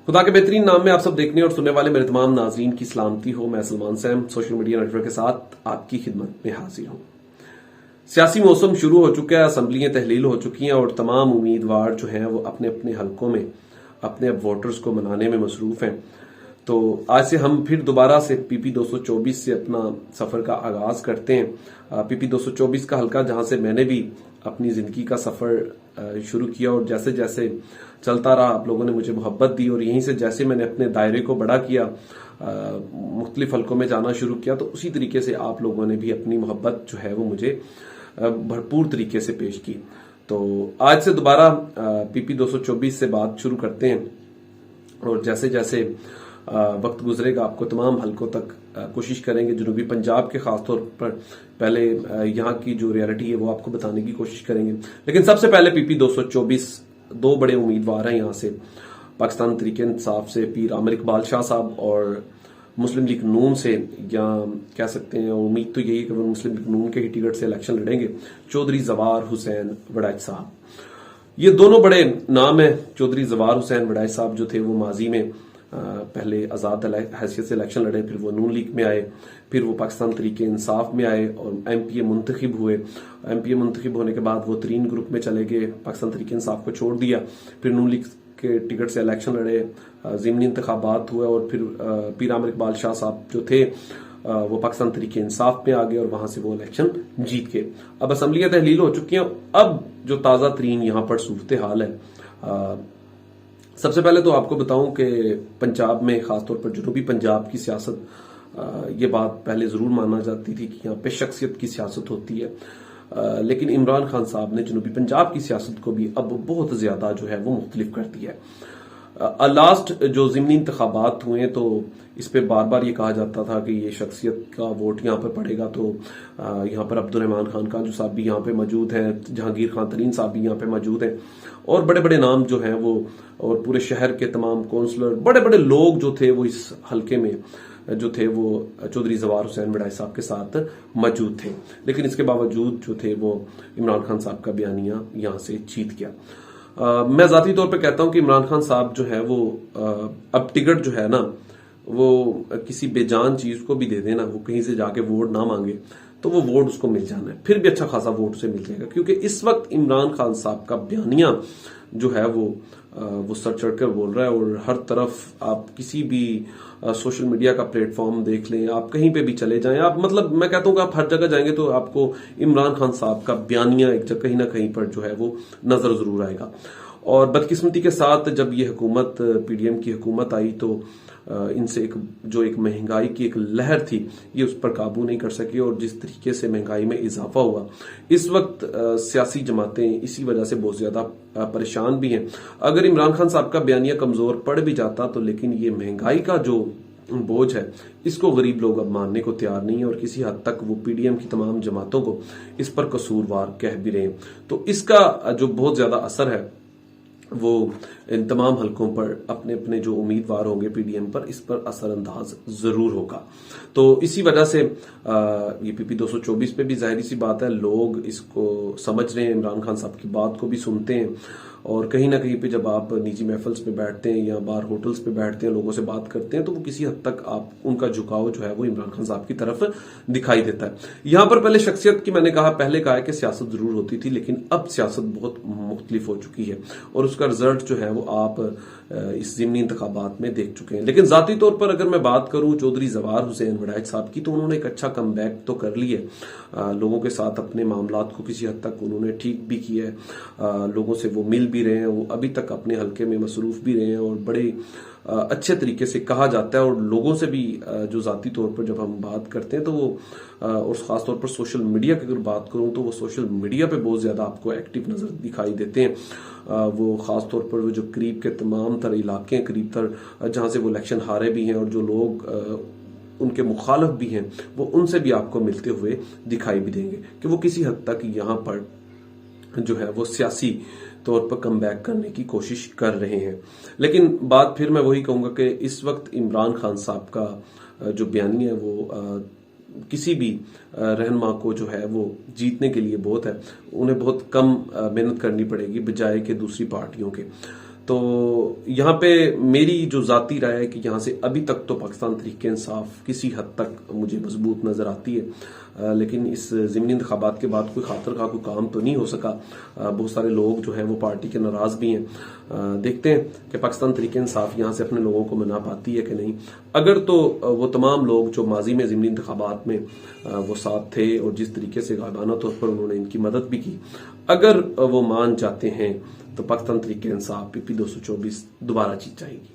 खुदा के बेहतरीन नाम में आप सब देखने और सुनने वाले मेरे तमाम नाजरीन की सलामती हो। मैं Salman Sam social media network के साथ आपकी खिदमत में हाजिर हूं। सियासी मौसम शुरू हो चुका है, असम्बलियां तहलील हो चुकी हैं और तमाम उम्मीदवार जो हैं वो अपने अपने हलकों में अपने अब वोटर्स को मनाने में मसरूफ हैं। तो आज से हम फिर दोबारा से पीपी 224 से अपना सफर का आगाज करते हैं। पीपी 224 का हलका जहां से मैंने भी अपनी जिंदगी का सफर शुरू किया और जैसे जैसे चलता रहा आप लोगों ने मुझे मोहब्बत दी और यहीं से जैसे मैंने अपने दायरे को बड़ा किया, मुख्तलिफ हलकों में जाना शुरू किया, तो उसी तरीके से आप लोगों ने भी अपनी मोहब्बत जो है वो मुझे भरपूर तरीके से पेश की। तो आज से दोबारा पीपी 224 से बात शुरू करते हैं और जैसे जैसे वक्त गुजरेगा आपको तमाम हलकों तक कोशिश करेंगे। जनूबी पंजाब के खासतौर पर पहले यहाँ की जो रियलिटी है वो आपको बताने की कोशिश करेंगे। लेकिन सबसे पहले पीपी 224 दो बड़े उम्मीदवार हैं यहाँ से, पाकिस्तान तहरीक इंसाफ से पीर आमिर इकबाल शाह साहब और मुस्लिम लीग नून से, या कह सकते हैं उम्मीद तो यही है कि वो मुस्लिम लीग नून के ही टिकट से इलेक्शन लड़ेंगे, चौधरी जवार हुसैन वड़ैच साहब। ये दोनों बड़े नाम है। चौधरी जवार हुसैन वड़ैच साहब जो थे वो माजी में पहले आजाद हैसियत से इलेक्शन लड़े, फिर वो नून लीग में आए, फिर वो पाकिस्तान तहरीक इंसाफ में आए और एमपीए मुंतखिब हुए। एमपीए मुंतखिब होने के बाद वो तरीन ग्रुप में चले गए, पाकिस्तान तहरीक इंसाफ को छोड़ दिया, फिर नून लीग के टिकट से इलेक्शन लड़े, ज़िमनी इंतखाबात हुए और फिर पीर आमिर इकबाल शाह साहब जो थे वो पाकिस्तान तहरीक इंसाफ में आ गए और वहां से वो इलेक्शन जीत गए। अब असम्बलियां तहलील हो चुकी हैं। अब जो ताज़ा तरीन यहाँ पर सूरत हाल है, सबसे पहले तो आपको बताऊं कि पंजाब में खासतौर पर जनूबी पंजाब की सियासत, ये बात पहले जरूर माना जाती थी कि यहाँ पे शख्सियत की सियासत होती है, लेकिन इमरान खान साहब ने जनूबी पंजाब की सियासत को भी अब बहुत ज्यादा जो है वो मुख्तलिफ कर दिया है। लास्ट जो ज़िमनी इंतखाबात हुए तो इस पे बार बार ये कहा जाता था कि ये शख्सियत का वोट यहाँ पर पड़ेगा, तो यहाँ पर अब्दुर्रहमान खान कांजू साहब भी यहाँ पे मौजूद हैं, जहांगीर खान तरीन साहब भी यहाँ पे मौजूद हैं और बड़े बड़े नाम जो हैं वो, और पूरे शहर के तमाम काउंसलर, बड़े बड़े लोग जो थे वो इस हल्के में जो थे वो चौधरी जवार हुसैन वड़ैच साहब के साथ मौजूद थे। लेकिन इसके बावजूद जो थे वो इमरान खान साहब का बयानिया यहाँ से जीत गया। मैं जाती तौर पे कहता हूं कि इमरान खान साहब जो है वो अब टिकट जो है ना वो किसी बेजान चीज को भी दे देना, वो कहीं से जाके वोट ना मांगे तो वो वोट उसको मिल जाना है, फिर भी अच्छा खासा वोट उसे मिल जाएगा। क्योंकि इस वक्त इमरान खान साहब का बयानिया जो है वो सर चढ़कर बोल रहा है और हर तरफ आप किसी भी सोशल मीडिया का प्लेटफॉर्म देख लें, आप कहीं पे भी चले जाएं, आप मतलब मैं कहता हूं कि आप हर जगह जाएंगे तो आपको इमरान खान साहब का बयानिया एक जगह कहीं ना कहीं पर जो है वो नजर जरूर आएगा। और बदकिस्मती के साथ जब ये हुकूमत पीडीएम की हुकूमत आई तो इनसे एक महंगाई की एक लहर थी, ये उस पर काबू नहीं कर सकी और जिस तरीके से महंगाई में इजाफा हुआ, इस वक्त सियासी जमातें इसी वजह से बहुत ज्यादा परेशान भी हैं। अगर इमरान खान साहब का बयानिया कमजोर पड़ भी जाता तो लेकिन ये महंगाई का जो बोझ है इसको गरीब लोग अब मानने को तैयार नहीं है और किसी हद तक वो पीडीएम की तमाम जमातों को इस पर कसूरवार कह भी रहे हैं। तो इसका जो बहुत ज्यादा असर है वो इन तमाम हलकों पर अपने अपने जो उम्मीदवार होंगे पीडीएम पर, इस पर असरअंदाज जरूर होगा। तो इसी वजह से ये पीपी 224 पे भी जाहिर सी बात है लोग इसको समझ रहे हैं, इमरान खान साहब की बात को भी सुनते हैं और कहीं ना कहीं पे जब आप निजी महफिल्स पे बैठते हैं या बार होटल्स पे बैठते हैं, लोगों से बात करते हैं तो वो किसी हद तक आप उनका झुकाव जो है वो इमरान खान साहब की तरफ दिखाई देता है। यहां पर पहले शख्सियत की मैंने पहले कहा कि सियासत जरूर होती थी, लेकिन अब सियासत बहुत मुख्तलिफ हो चुकी है और उसका रिजल्ट जो है वो आप इस ज़िमनी इंतखाबात में देख चुके हैं। लेकिन जाती तौर पर अगर मैं बात करूं चौधरी जवार हुसैन वड़ैच साहब की, तो उन्होंने एक अच्छा कमबैक तो कर लिया है, लोगों के साथ अपने मामलात को किसी हद तक उन्होंने ठीक भी किया है, लोगों से वो मिल भी रहे हैं, वो अभी तक अपने हल्के में मसरूफ भी रहे हैं और बड़े अच्छे तरीके से कहा जाता है और लोगों से भी जो जाती तौर पर जब हम बात करते हैं तो वो और खास तौर पर सोशल मीडिया की अगर बात करूं तो वो सोशल मीडिया पे बहुत ज्यादा आपको एक्टिव नजर दिखाई देते हैं। वो खास तौर पर वो जो करीब के तमाम तर इलाके हैं, करीब तर जहां से वो इलेक्शन हारे भी हैं और जो लोग उनके मुखालिफ भी हैं, वो उनसे भी आपको मिलते हुए दिखाई भी देंगे कि वो किसी हद तक यहाँ पर जो है वो सियासी तौर पर कम बैक करने की कोशिश कर रहे हैं। लेकिन बात फिर मैं वही कहूंगा कि इस वक्त इमरान खान साहब का जो बयानी है वो किसी भी रहनुमा को जो है वो जीतने के लिए बहुत है, उन्हें बहुत कम मेहनत करनी पड़ेगी बजाय के दूसरी पार्टियों के। तो यहाँ पे मेरी जो जाती राय है कि यहाँ से अभी तक तो पाकिस्तान तहरीक-ए-इंसाफ किसी हद तक मुझे मजबूत नजर आती है, लेकिन इस ज़िमनी इंतखाबात के बाद कोई खातर का कोई काम तो नहीं हो सका। बहुत सारे लोग जो हैं वो पार्टी के नाराज भी हैं। देखते हैं कि पाकिस्तान तहरीक-ए-इंसाफ यहाँ से अपने लोगों को मना पाती है कि नहीं। अगर तो वो तमाम लोग जो माजी में ज़िमनी इंतखाबात में वो साथ थे और जिस तरीके से गायबाना तौर पर उन्होंने इनकी मदद भी की, अगर वो मान जाते हैं तो पाकिस्तान तहरीक-ए-इंसाफ PP 224 दोबारा जीत जाएगी।